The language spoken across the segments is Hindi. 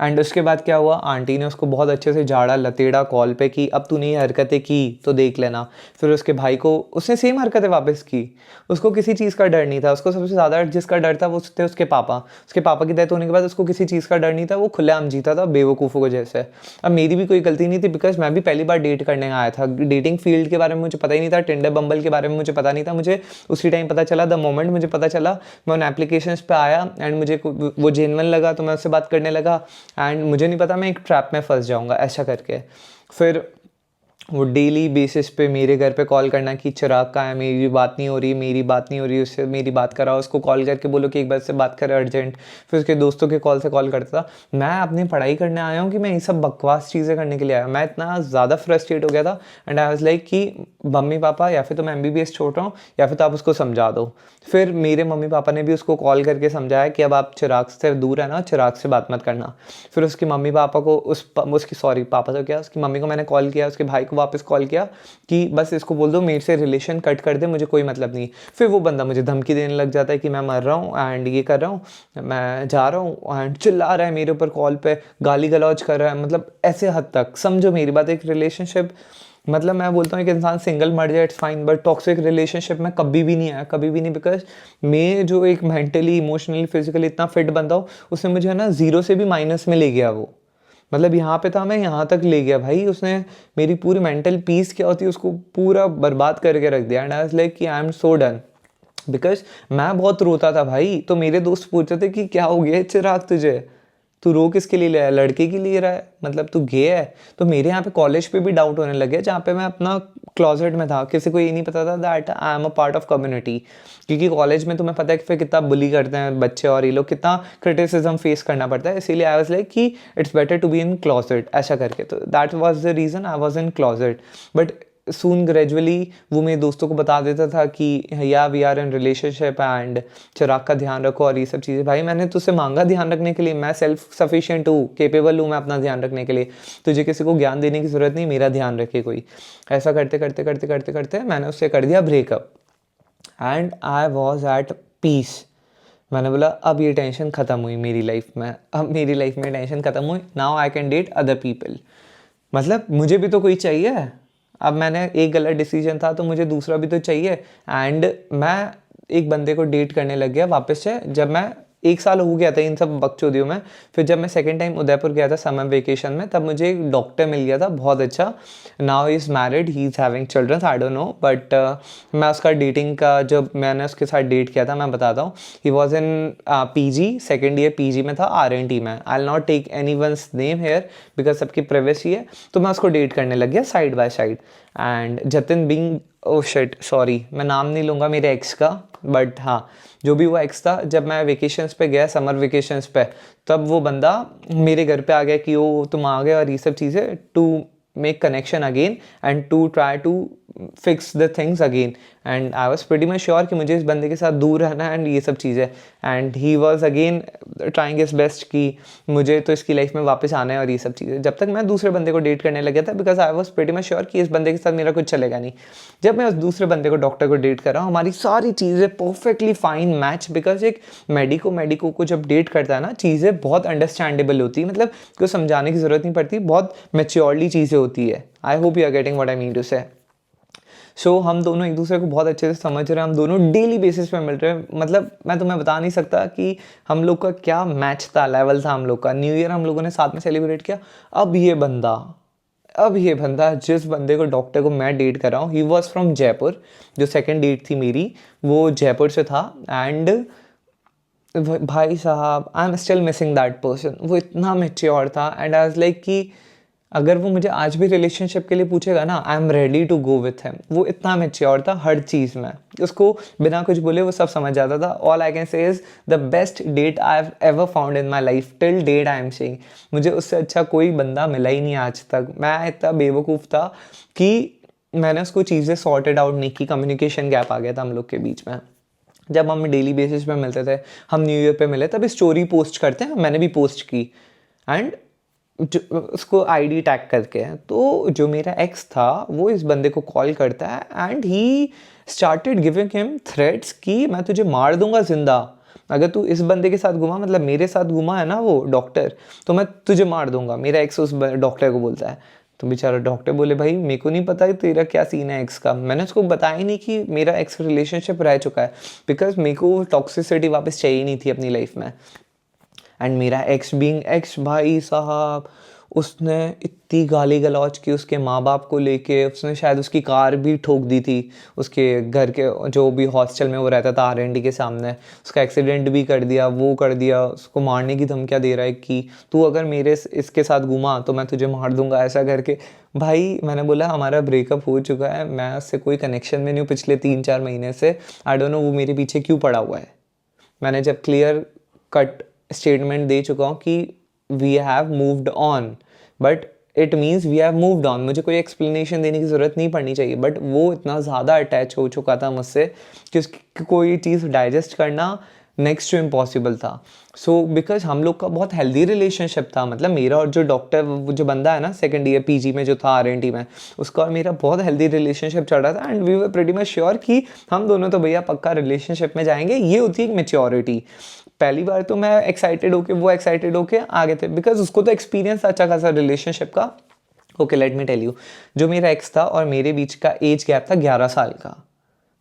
एंड उसके बाद क्या हुआ, आंटी ने उसको बहुत अच्छे से झाड़ा लतेड़ा कॉल पे कि अब तूने ये हरकतें की तो देख लेना। फिर उसके भाई को उसने सेम हरकतें वापस की। उसको किसी चीज़ का डर नहीं था, उसको सबसे ज़्यादा जिसका डर था वो थे उसके पापा। उसके पापा की डेथ होने के बाद उसको किसी चीज़ का डर नहीं था, वो खुलेआम जीता था बेवकूफ़ों को जैसे। अब मेरी भी कोई गलती नहीं थी, बिकॉज मैं भी पहली बार डेट करने आया था। डेटिंग फील्ड के बारे में मुझे पता ही नहीं था, टिंडर बम्बल के बारे में मुझे पता नहीं था। मुझे उसी टाइम पता चला, द मोमेंट मुझे पता चला मैं उन एप्लीकेशंस पे आया एंड मुझे वो जेन्युइन लगा तो मैं उससे बात करने लगा। एंड मुझे नहीं पता मैं एक ट्रैप में फंस जाऊंगा ऐसा करके। फिर वो डेली बेसिस पे मेरे घर पे कॉल करना कि चिराग का है, मेरी बात नहीं हो रही, मेरी बात नहीं हो रही, उससे मेरी बात कराओ, उसको कॉल करके बोलो कि एक बार से बात करे अर्जेंट। फिर उसके दोस्तों के कॉल से कॉल करता था। मैं अपनी पढ़ाई करने आया हूँ कि मैं ये सब बकवास चीज़ें करने के लिए आया। मैं इतना ज़्यादा फ्रस्ट्रेट हो गया था एंड आई वाज लाइक कि मम्मी पापा या फिर तो मैं MBBS छोड़ रहा हूँ या फिर तो आप उसको समझा दो। फिर मेरे मम्मी पापा ने भी उसको कॉल करके समझाया कि अब आप चिराग से दूर है ना, चिराग से बात मत करना। फिर उसकी मम्मी पापा को उसकी सॉरी पापा तो क्या, उसकी मम्मी को मैंने कॉल किया, उसके भाई को वापस कॉल किया कि बस इसको बोल दो मेरे से रिलेशन कट कर दे, मुझे कोई मतलब नहीं। फिर वो बंदा मुझे धमकी देने लग जाता है कि मैं मर रहा हूँ एंड ये कर रहा हूँ, मैं जा रहा हूँ एंड चिल्ला रहा है मेरे ऊपर कॉल पे, गाली गलौज कर रहा है, मतलब ऐसे हद तक समझो मेरी बात। एक रिलेशनशिप, मतलब मैं बोलता हूँ एक इंसान सिंगल मर जाए it's fine, but toxic relationship में कभी भी नहीं आया, कभी भी नहीं। बिकॉज मैं जो एक मेंटली इमोशनली फिजिकली इतना फिट बंदा हूँ, उसने मुझे है ना ज़ीरो से भी माइनस में ले गया वो। मतलब यहाँ पे था, मैं यहाँ तक ले गया भाई उसने। मेरी पूरी मेंटल पीस क्या होती है उसको पूरा बर्बाद करके रख दिया। एंड आई वाज लाइक कि I am so done. Because मैं बहुत रोता था भाई, तो मेरे दोस्त पूछते थे कि क्या हो गया चिराग तुझे, तू रो किसके लिए रहा है, लड़के के लिए रहा है, मतलब तू गे है। तो मेरे यहाँ पे कॉलेज पे भी डाउट होने लगे, जहाँ पे मैं अपना क्लोजेट में था, किसी को ये नहीं पता था that I am a part of community. क्योंकि कॉलेज में तुम्हें पता है कि फिर कितना बुली करते हैं बच्चे और ये लोग, कितना क्रिटिसिज्म फेस करना पड़ता है। इसीलिए आई वाज लाइक कि it's better to be in closet ऐसा करके। तो that was the reason I was in closet. But soon gradually वो मेरे दोस्तों को बता देता था कि या we are in relationship and Chirag का ध्यान रखो और ये सब चीज़ें। भाई मैंने तुझसे मांगा ध्यान रखने के लिए, मैं सेल्फ सफिशिएंट हूँ, केपेबल हूँ मैं अपना ध्यान रखने के लिए। तुझे किसी को ज्ञान देने की ज़रूरत नहीं, मेरा ध्यान रखे कोई। ऐसा करते करते करते करते करते मैंने उससे कर दिया breakup and I was at peace. मैंने बोला अब ये टेंशन ख़त्म हुई मेरी लाइफ में, अब मेरी लाइफ में टेंशन ख़त्म हुई, now I can date other people. मतलब मुझे भी तो कोई चाहिए। अब मैंने एक गलत डिसीजन था तो मुझे दूसरा भी तो चाहिए। एंड मैं एक बंदे को डेट करने लग गया वापस से, जब मैं 1 साल हो गया था इन सब बकचोदियों में। फिर जब मैं सेकेंड टाइम उदयपुर गया था समर वेकेशन में, तब मुझे एक डॉक्टर मिल गया था बहुत अच्छा। Now he is married, he is having children, I don't know. But मैं उसका डेटिंग का, जब मैंने उसके साथ डेट किया था मैं बताता हूँ। He was in PG, second year PG में था R&T में। I will not take any one's name here because सबकी प्राइवेसी है। तो मैं उसको डेट करने लग गया side by side. And Jatin being, oh shit sorry मैं नाम नहीं लूँगा मेरे एक्स का, बट हाँ जो भी वो एक्स था, जब मैं वेकेशंस पे गया समर वेकेशंस पे, तब वो बंदा मेरे घर पे आ गया कि ओ तुम आ गए और ये सब चीज़ें, to make connection again and to try to fix the things again. And I was pretty much sure कि मुझे इस बंदे के साथ दूर रहना है एंड ये सब चीज़ें। And he was again trying his best कि मुझे तो इसकी लाइफ में वापस आना है और ये सब चीज़ें, जब तक मैं दूसरे बंदे को डेट करने लग गया था। Because I was pretty much sure कि इस बंदे के साथ मेरा कुछ चलेगा नहीं। जब मैं उस दूसरे बंदे को डॉक्टर को डेट कर रहा हूँ, हमारी सारी चीज़ें परफेक्टली फाइन मैच। बिकॉज एक मेडिको को जब डेट करता है ना, चीज़ें बहुत अंडरस्टैंडेबल होती है, मतलब कुछ समझाने की ज़रूरत नहीं पड़ती, बहुत मेच्योरली चीज़ें होती है। I hope you are getting what I mean to say. So हम दोनों एक दूसरे को बहुत अच्छे से समझ रहे हैं, हम दोनों डेली बेसिस पे मिल रहे हैं। मतलब मैं तुम्हें बता नहीं सकता कि हम लोग का क्या मैच था, लेवल था हम लोग का। न्यू ईयर हम लोगों ने साथ में सेलिब्रेट किया। अब ये बंदा जिस बंदे को डॉक्टर को मैं डेट कर रहा हूँ, ही वॉज फ्रॉम जयपुर। जो सेकेंड डेट थी मेरी वो जयपुर से था। एंड भाई साहब I am still missing that person. वो इतना मेच्योर था एंड आई वाज लाइक कि अगर वो मुझे आज भी रिलेशनशिप के लिए पूछेगा ना, I am ready to go with him. वो इतना मेच्योर था हर चीज़ में, उसको बिना कुछ बोले वो सब समझ जाता था। All I can say is the best date I have ever found in my life till date I am saying. मुझे उससे अच्छा कोई बंदा मिला ही नहीं आज तक। मैं इतना बेवकूफ़ था कि मैंने उसको चीज़ें सॉर्टेड आउट नहीं की, कम्युनिकेशन गैप आ गया था हम लोग के बीच में। जब हम डेली बेसिस पे मिलते थे, हम न्यू ईयर पे मिले, तभी स्टोरी पोस्ट करते हैं, मैंने भी पोस्ट की एंड उसको आईडी टैग करके। तो जो मेरा एक्स था वो इस बंदे को कॉल करता है and he started giving him threats कि मैं तुझे मार दूंगा जिंदा, अगर तू इस बंदे के साथ घुमा, मतलब मेरे साथ घुमा है ना वो डॉक्टर, तो मैं तुझे मार दूंगा, मेरा एक्स उस डॉक्टर को बोलता है। तो बेचारा डॉक्टर बोले भाई मेरे को नहीं पता है तेरा क्या सीन है एक्स का, मैंने उसको बताया ही नहीं कि मेरा एक्स रिलेशनशिप रह चुका है, बिकॉज मेरे को टॉक्सिसिटी वापस चाहिए नहीं थी अपनी लाइफ में। एंड मेरा एक्स बीइंग एक्स, भाई साहब उसने इतनी गाली गलौज की उसके माँ बाप को लेके, उसने शायद उसकी कार भी ठोक दी थी उसके घर के जो भी हॉस्टल में वो रहता था R&D के सामने, उसका एक्सीडेंट भी कर दिया, वो कर दिया, उसको मारने की धमकियाँ दे रहा है कि तू अगर मेरे इसके साथ घूमा तो मैं तुझे मार दूंगा, ऐसा करके। भाई मैंने बोला हमारा ब्रेकअप हो चुका है, मैं उससे कोई कनेक्शन में नहीं हूँ पिछले 3-4 महीने से, आई डोंट नो वो मेरे पीछे क्यों पड़ा हुआ है। मैंने जब क्लियर कट स्टेटमेंट दे चुका हूँ कि we have moved on, but it means we have moved on, मुझे कोई एक्सप्लेनेशन देने की ज़रूरत नहीं पड़नी चाहिए। बट वो इतना ज़्यादा अटैच हो चुका था मुझसे कि उसकी कोई चीज़ डाइजेस्ट करना नेक्स्ट टू इम्पॉसिबल था। सो बिकॉज हम लोग का बहुत हेल्दी रिलेशनशिप था, मतलब मेरा और जो डॉक्टर, वो जो बंदा है ना सेकंड ईयर PG में जो था R&D में, उसका और मेरा बहुत हेल्दी रिलेशनशिप चल रहा था। And we were pretty much sure कि हम दोनों तो भैया पक्का रिलेशनशिप में जाएंगे। ये होती है एक मेच्योरिटी। पहली बार तो मैं एक्साइटेड होके, वो एक्साइटेड होके आगे थे, बिकॉज उसको तो एक्सपीरियंस अच्छा खासा रिलेशनशिप का। Okay let me tell you, जो मेरा एक्स था और मेरे बीच का एज गैप था 11 साल का।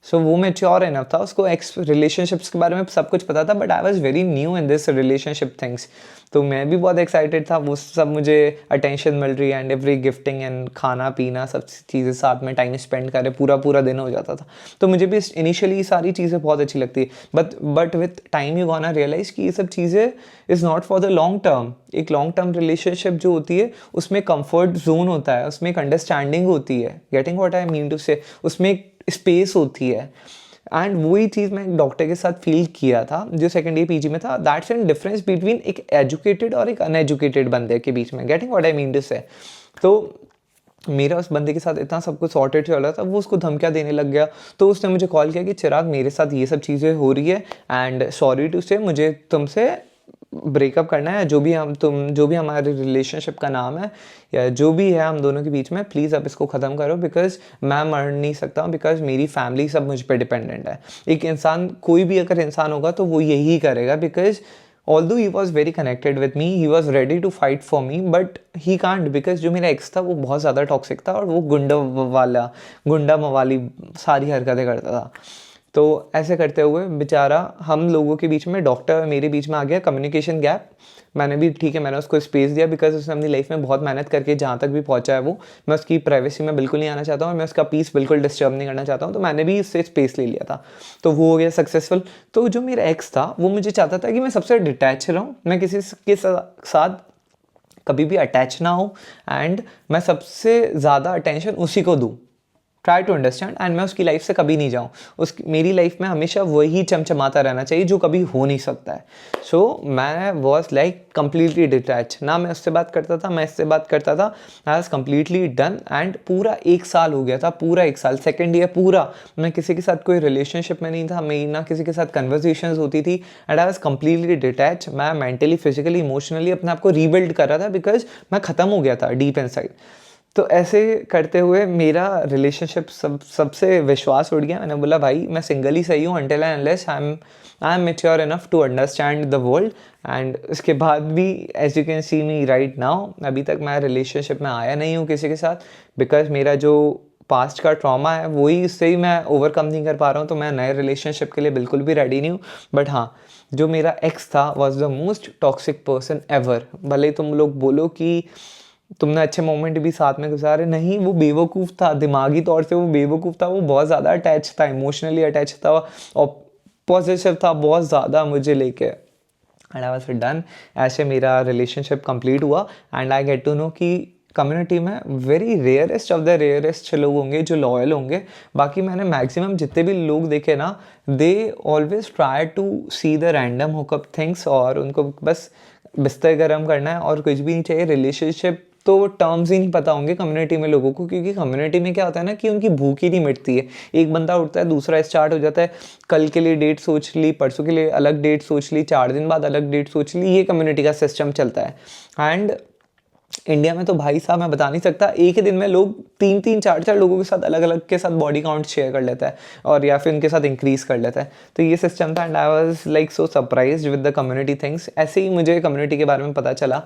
सो वो मेच्योर इनफ था, उसको एक्स रिलेशनशिप्स के बारे में सब कुछ पता था, but I was very new in this relationship things. तो मैं भी बहुत एक्साइटेड था, वो सब मुझे अटेंशन मिल रही है एंड एवरी गिफ्टिंग एंड खाना पीना सब चीज़ें साथ में टाइम स्पेंड करे, पूरा पूरा दिन हो जाता था। तो मुझे भी इनिशियली ये सारी चीज़ें बहुत अच्छी लगती है, but with time you gonna realise कि ये सब चीज़ें is not for the long term. एक लॉन्ग टर्म रिलेशनशिप जो होती है उसमें कंफर्ट जोन होता है, उसमें एक अंडरस्टैंडिंग होती है, getting what I mean to say, उसमें एक स्पेस होती है। एंड वही चीज़ मैं एक डॉक्टर के साथ फील किया था जो सेकंड ईयर PG में था। दैट्स एन डिफरेंस बिटवीन एक एजुकेटेड और एक अनएजुकेटेड बंदे के बीच में, गेटिंग व्हाट आई मीन टू से। तो मेरा उस बंदे के साथ इतना सब कुछ सॉर्टेड चल रहा था, वो उसको धमकियाँ देने लग गया। तो उसने मुझे कॉल किया कि चिराग मेरे साथ ये सब चीज़ें हो रही है एंड सॉरी टू से, मुझे तुमसे ब्रेकअप करना है, जो भी हमारे रिलेशनशिप का नाम है या जो भी है हम दोनों के बीच में, प्लीज़ अब इसको ख़त्म करो, बिकॉज मैं मर नहीं सकता हूँ, बिकॉज मेरी फैमिली सब मुझ पर डिपेंडेंट है। एक इंसान, कोई भी अगर इंसान होगा तो वो यही करेगा, because although he was very connected with me, he was ready to fight for me, but he can't, because जो मेरा एक्स था वो बहुत ज़्यादा टॉक्सिक था और वो गुंडा मवाली सारी हरकतें करता था। तो ऐसे करते हुए बेचारा हम लोगों के बीच में, डॉक्टर और मेरे बीच में आ गया कम्युनिकेशन गैप। मैंने भी ठीक है, मैंने उसको स्पेस दिया, बिकॉज उसने अपनी लाइफ में बहुत मेहनत करके जहाँ तक भी पहुँचा है वो, मैं उसकी प्राइवेसी में बिल्कुल नहीं आना चाहता हूँ और मैं उसका पीस बिल्कुल डिस्टर्ब नहीं करना चाहता हूँ। तो मैंने भी इससे स्पेस ले लिया था, तो वो हो गया सक्सेसफुल। तो जो मेरा एक्स था वो मुझे चाहता था कि मैं सबसे डिटैच रहूँ, मैं किसी के साथ कभी भी अटैच ना हो एंड मैं सबसे ज़्यादा अटेंशन उसी को दूँ, ट्राई टू अंडरस्टैंड, एंड मैं उसकी लाइफ से कभी नहीं जाऊँ। मेरी लाइफ में हमेशा वही चमचमाता रहना चाहिए जो कभी हो नहीं सकता है। सो मैं वॉज लाइक कम्प्लीटली डिटैच, ना मैं उससे बात करता था, मैं इससे बात करता था, I was completely done. And पूरा 1 साल हो गया था, पूरा 1 साल, सेकेंड ईयर पूरा मैं किसी के साथ कोई रिलेशनशिप में नहीं था, मेरी ना किसी के साथ कन्वर्सेशंस होती थी, and I was completely detach. मैं मेंटली, फिजिकली, इमोशनली अपने आप को रीबिल्ड कर रहा था, बिकॉज मैं ख़त्म हो गया था डीप इनसाइड। तो ऐसे करते हुए मेरा रिलेशनशिप सबसे विश्वास उड़ गया। मैंने बोला भाई मैं सिंगल ही सही हूँ until and unless I am mature enough to understand the world. And उसके बाद भी as you can see me right now, अभी तक मैं रिलेशनशिप में आया नहीं हूँ किसी के साथ, बिकॉज मेरा जो पास्ट का ट्रॉमा है वही, उससे ही मैं ओवरकम नहीं कर पा रहा हूँ। तो मैं नए रिलेशनशिप के लिए बिल्कुल भी रेडी नहीं हूँ। बट हाँ, जो मेरा एक्स था was the most toxic person ever. भले तुम लोग बोलो कि तुमने अच्छे मोमेंट भी साथ में गुजारे, नहीं, वो बेवकूफ़ था, दिमागी तौर से वो बेवकूफ़ था, वो बहुत ज़्यादा अटैच था, इमोशनली अटैच था और पॉजिटिव था बहुत ज़्यादा मुझे लेके। And I was done. ऐसे मेरा रिलेशनशिप कंप्लीट हुआ and I get to know कि कम्युनिटी में very rarest of the rarest लोग होंगे जो लॉयल होंगे। बाकी मैंने मैक्सिमम जितने भी लोग देखे ना, they always try to see the random hookup things, और उनको बस बिस्तर गर्म करना है और कुछ भी नहीं चाहिए। रिलेशनशिप तो टर्म्स ही नहीं पता होंगे कम्युनिटी में लोगों को, क्योंकि कम्युनिटी में क्या होता है ना कि उनकी भूख ही नहीं मिटती है। एक बंदा उठता है, दूसरा स्टार्ट हो जाता है, कल के लिए डेट सोच ली, परसों के लिए अलग डेट सोच ली, 4 दिन बाद अलग डेट सोच ली, ये कम्युनिटी का सिस्टम चलता है। एंड इंडिया में तो भाई साहब मैं बता नहीं सकता, एक ही दिन में लोग 3-3 4-4 लोगों के साथ अलग अलग के साथ बॉडी काउंट शेयर कर लेता है और या फिर उनके साथ इंक्रीज़ कर लेता है। तो ये सिस्टम था and I was like so surprised with the community things. ऐसे ही मुझे कम्युनिटी के बारे में पता चला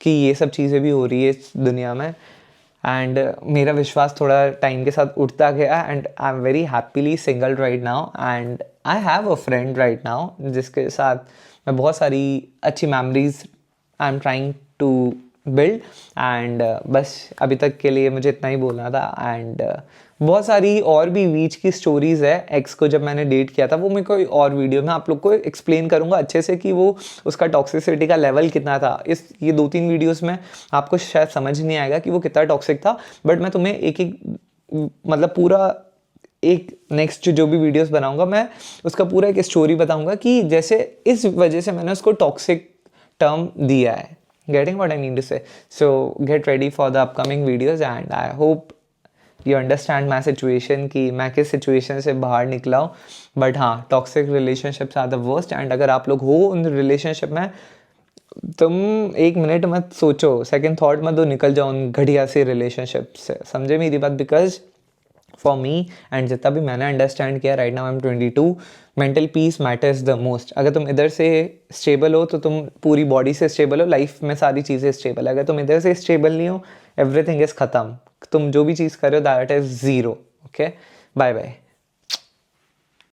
कि ये सब चीज़ें भी हो रही है इस दुनिया में, एंड मेरा विश्वास थोड़ा टाइम के साथ उठता गया and I am very happily single right now and I have a friend right now जिसके साथ मैं बहुत सारी अच्छी memories I am trying to build and बस अभी तक के लिए मुझे इतना ही बोलना था। एंड बहुत सारी और भी बीच की स्टोरीज़ है एक्स को जब मैंने डेट किया था, वो मैं कोई और वीडियो में आप लोग को एक्सप्लेन करूँगा अच्छे से कि वो उसका टॉक्सिसिटी का लेवल कितना था। इस ये 2-3 वीडियोस में आपको शायद समझ नहीं आएगा कि वो कितना टॉक्सिक था, बट मैं तुम्हें एक एक मतलब पूरा एक नेक्स्ट जो भी वीडियोस बनाऊंगा मैं उसका पूरा एक स्टोरी बताऊंगा कि जैसे इस वजह से मैंने उसको टॉक्सिक टर्म दिया है। Getting what I mean to say? So get ready for the upcoming videos and I hope you understand my situation कि मैं किस सिचुएशन से बाहर निकला हूँ। बट हाँ, toxic relationships are the worst and अगर आप लोग हो उन रिलेशनशिप में, तुम 1 मिनट मत सोचो, सेकंड थॉट मत दो, निकल जाओ उन घटिया से रिलेशनशिप से। समझे मेरी बात? बिकॉज फॉर मी एंड जितना भी मैंने अंडरस्टैंड किया right now I am 22, mental peace matters the most. अगर तुम इधर से स्टेबल हो तो तुम पूरी बॉडी से स्टेबल हो, लाइफ में सारी चीज़ें स्टेबल है। अगर तुम इधर से स्टेबल नहीं हो, एवरीथिंग इज़ ख़त्म। तुम जो भी चीज़ कर रहे हो that is zero. Okay, bye bye.